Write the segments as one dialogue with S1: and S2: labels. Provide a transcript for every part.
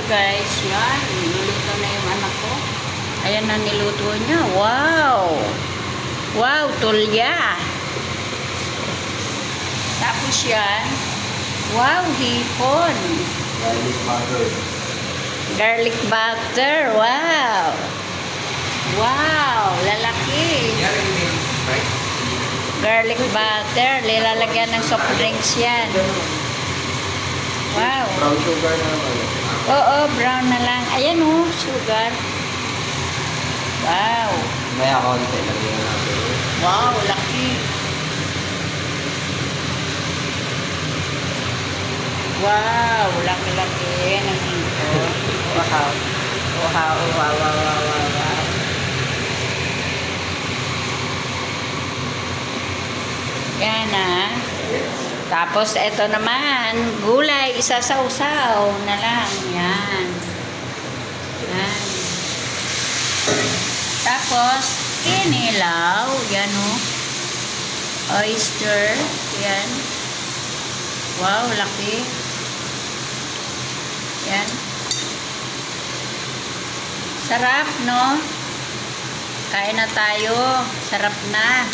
S1: guys, yan. Niluluto na yung anak ko. Ayan na niluto niya. Wow! Wow, tulya. Tapos yan. Wow, hipon.
S2: Garlic butter.
S1: Garlic butter. Wow! Wow! Lalaki. Garlic butter. Lilalagyan ng soft drinks yan. Wow.
S2: Brown sugar na naman.
S1: Oo, brown na lang. Ayan o, sugar. Wow.
S2: May konti lang yun natin.
S1: Wow, laki. Wow, laki-laki ng hipon. Wow. Wow, wow, wow, wow, wow. Yan ah. Tapos, ito naman, gulay, isasawsaw na lang. Yan. Yan. Tapos, kinilaw. Yan o. Oyster. Yan. Wow, laki. Yan. Sarap, no? Kain na tayo. Sarap na.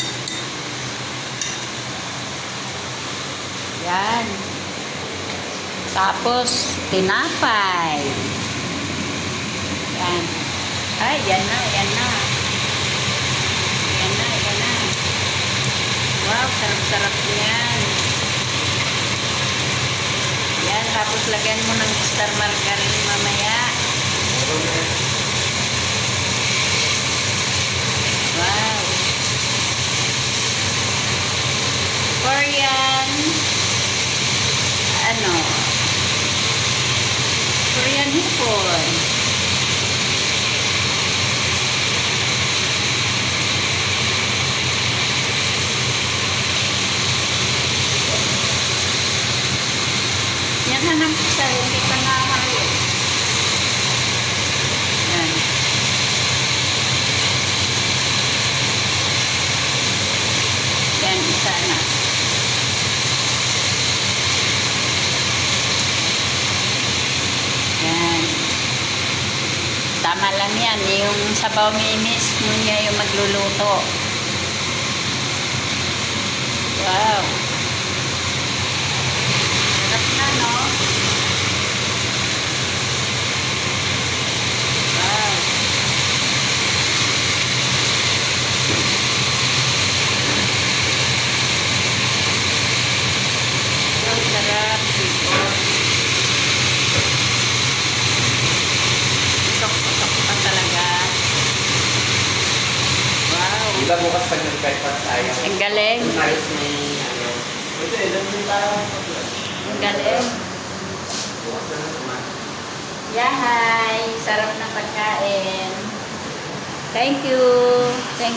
S1: Yan. Tapos, tinapay. Yan. Ay, yan na, yan na. Yan na, yan na. Wow, sarap-sarap yan. Yan, tapos lagyan mo ng star margarine mamaya. Wow. Korean Korean hipon. Yan na lang isa, hindi pa nahalo. Yan. Yan, isa na. Yan. Tama lang yan. Yung sabaw mimis mo niya yung magluluto. Wow. Sarap na, no? Wow. Ang sarap dito. Pasok pa talaga. Wow.
S2: Di ba bukas pag nag-breakfast tayo?
S1: Ang galing.
S2: Ayos may ano. Ito eh, lang din tayo.
S1: Ang galing.
S2: Bukas na naman.
S1: Yahay. Sarap ng pagkain. Thank you. Thank